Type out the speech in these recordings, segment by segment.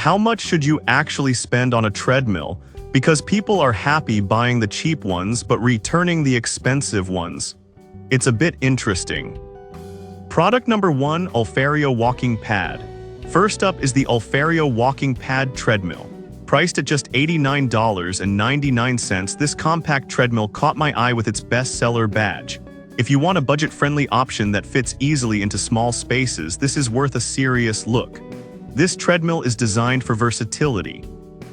how much should you actually spend on a treadmill? Because people are happy buying the cheap ones but returning the expensive ones. It's a bit interesting. Product number 1, Ulfario Walking Pad. First up is the Ulfario Walking Pad Treadmill. Priced at just $89.99, this compact treadmill caught my eye with its bestseller badge. If you want a budget-friendly option that fits easily into small spaces, this is worth a serious look. This treadmill is designed for versatility.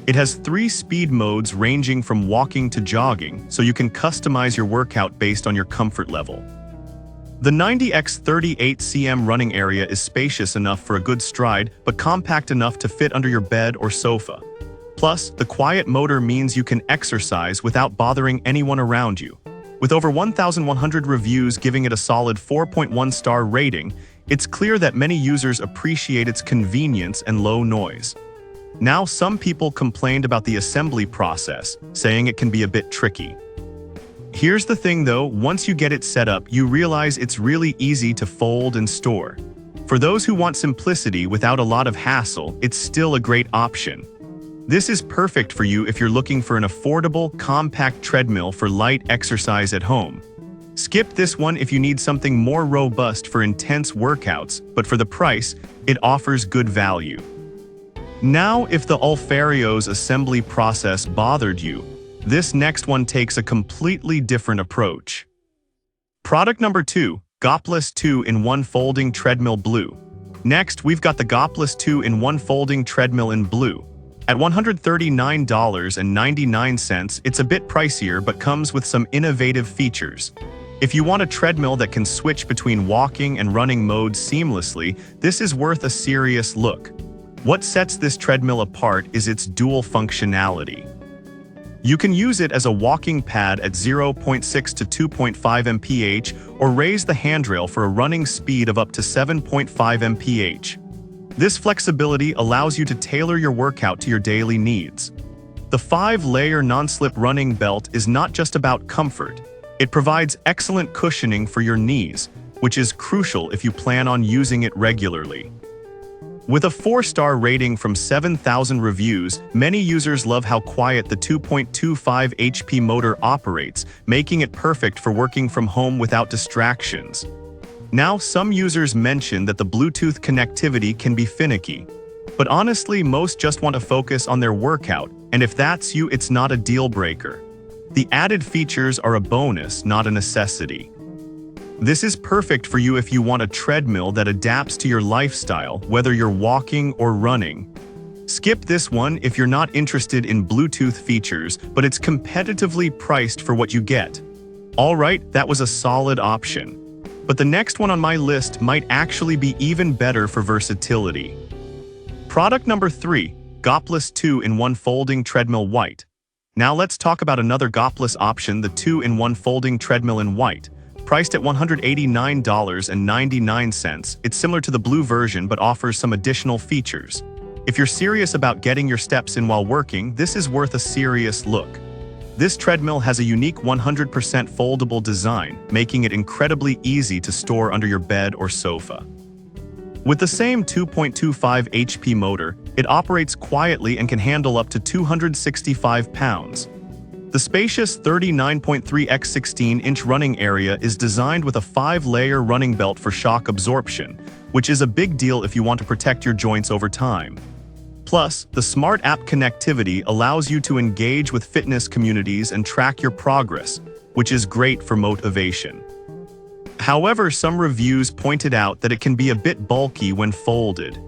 It has 3 speed modes ranging from walking to jogging, so you can customize your workout based on your comfort level. The 90x38 cm running area is spacious enough for a good stride, but compact enough to fit under your bed or sofa. Plus, the quiet motor means you can exercise without bothering anyone around you. With over 1,100 reviews giving it a solid 4.1-star rating, it's clear that many users appreciate its convenience and low noise. Now, some people complained about the assembly process, saying it can be a bit tricky. Here's the thing though, once you get it set up, you realize it's really easy to fold and store. For those who want simplicity without a lot of hassle, it's still a great option. This is perfect for you if you're looking for an affordable, compact treadmill for light exercise at home. Skip this one if you need something more robust for intense workouts, but for the price, it offers good value. Now, if the Ulfario's assembly process bothered you, this next one takes a completely different approach. Product number 2, Goplus 2-in-1 Folding Treadmill Blue. Next, we've got the Goplus 2-in-1 Folding Treadmill in blue. At $139.99, it's a bit pricier but comes with some innovative features. If you want a treadmill that can switch between walking and running modes seamlessly, this is worth a serious look. What sets this treadmill apart is its dual functionality. You can use it as a walking pad at 0.6 to 2.5 mph or raise the handrail for a running speed of up to 7.5 mph. This flexibility allows you to tailor your workout to your daily needs. The 5-layer non-slip running belt is not just about comfort. It provides excellent cushioning for your knees, which is crucial if you plan on using it regularly. With a 4-star rating from 7,000 reviews, many users love how quiet the 2.25 HP motor operates, making it perfect for working from home without distractions. Now, some users mention that the Bluetooth connectivity can be finicky. But honestly, most just want to focus on their workout, and if that's you, it's not a deal breaker. The added features are a bonus, not a necessity. This is perfect for you if you want a treadmill that adapts to your lifestyle, whether you're walking or running. Skip this one if you're not interested in Bluetooth features, but it's competitively priced for what you get. Alright, that was a solid option. But the next one on my list might actually be even better for versatility. Product number 3, Goplus 2-in-1 Folding Treadmill White. Now let's talk about another Goplus option, the 2-in-1 Folding Treadmill in white. Priced at $189.99, it's similar to the blue version but offers some additional features. If you're serious about getting your steps in while working, this is worth a serious look. This treadmill has a unique 100% foldable design, making it incredibly easy to store under your bed or sofa. With the same 2.25 HP motor, it operates quietly and can handle up to 265 pounds. The spacious 39.3 x 16-inch running area is designed with a 5-layer running belt for shock absorption, which is a big deal if you want to protect your joints over time. Plus, the smart app connectivity allows you to engage with fitness communities and track your progress, which is great for motivation. However, some reviews pointed out that it can be a bit bulky when folded.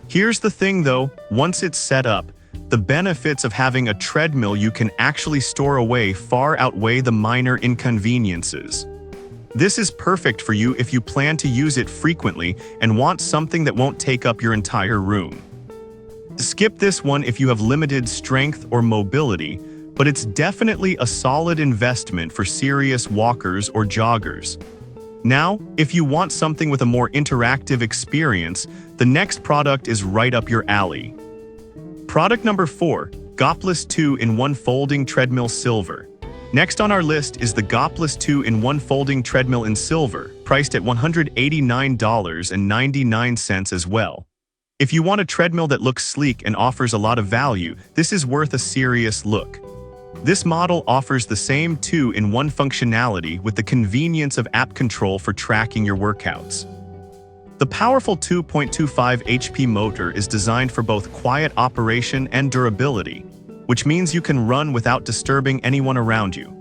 Here's the thing though, once it's set up, the benefits of having a treadmill you can actually store away far outweigh the minor inconveniences. This is perfect for you if you plan to use it frequently and want something that won't take up your entire room. Skip this one if you have limited strength or mobility, but it's definitely a solid investment for serious walkers or joggers. Now, if you want something with a more interactive experience, the next product is right up your alley. Product number 4, Goplus 2-in-1 Folding Treadmill Silver. Next on our list is the Goplus 2-in-1 Folding Treadmill in Silver, priced at $189.99 as well. If you want a treadmill that looks sleek and offers a lot of value, this is worth a serious look. This model offers the same 2-in-1 functionality with the convenience of app control for tracking your workouts. The powerful 2.25 HP motor is designed for both quiet operation and durability, which means you can run without disturbing anyone around you.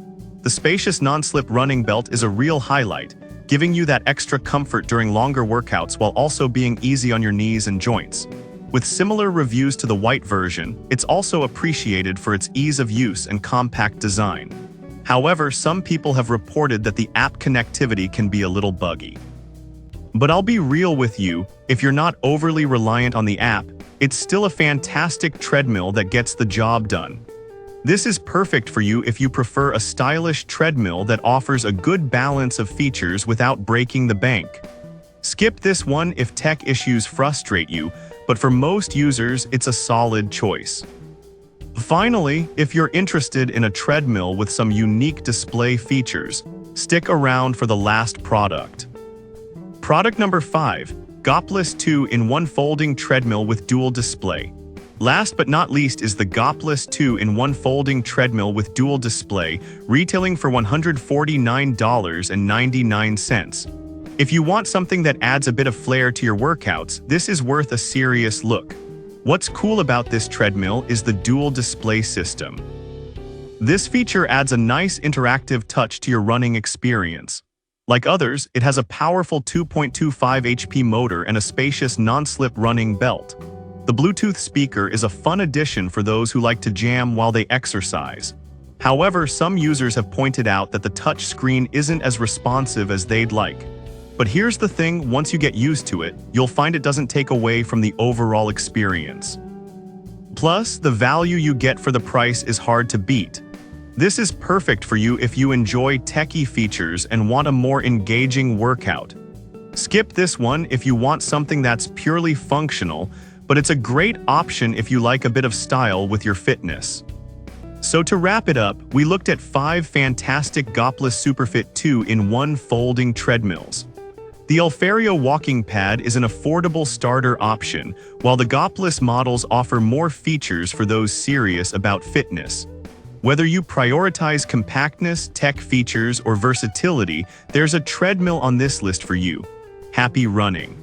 The spacious non-slip running belt is a real highlight, giving you that extra comfort during longer workouts while also being easy on your knees and joints. With similar reviews to the white version, it's also appreciated for its ease of use and compact design. However, some people have reported that the app connectivity can be a little buggy. But I'll be real with you, if you're not overly reliant on the app, it's still a fantastic treadmill that gets the job done. This is perfect for you if you prefer a stylish treadmill that offers a good balance of features without breaking the bank. Skip this one if tech issues frustrate you, but for most users, it's a solid choice. Finally, if you're interested in a treadmill with some unique display features, stick around for the last product. Product number 5, Goplus 2-in-1 Folding Treadmill with Dual Display. Last but not least is the Goplus 2-in-1 Folding Treadmill with Dual Display, retailing for $149.99. If you want something that adds a bit of flair to your workouts, this is worth a serious look. What's cool about this treadmill is the dual display system. This feature adds a nice interactive touch to your running experience. Like others, it has a powerful 2.25 HP motor and a spacious non-slip running belt. The Bluetooth speaker is a fun addition for those who like to jam while they exercise. However, some users have pointed out that the touch screen isn't as responsive as they'd like. But here's the thing, once you get used to it, you'll find it doesn't take away from the overall experience. Plus, the value you get for the price is hard to beat. This is perfect for you if you enjoy techie features and want a more engaging workout. Skip this one if you want something that's purely functional, but it's a great option if you like a bit of style with your fitness. So to wrap it up, we looked at 5 fantastic Goplus Superfit 2-in-1 folding treadmills. The Alfario walking pad is an affordable starter option, while the Goplus models offer more features for those serious about fitness. Whether you prioritize compactness, tech features, or versatility, there's a treadmill on this list for you. Happy running!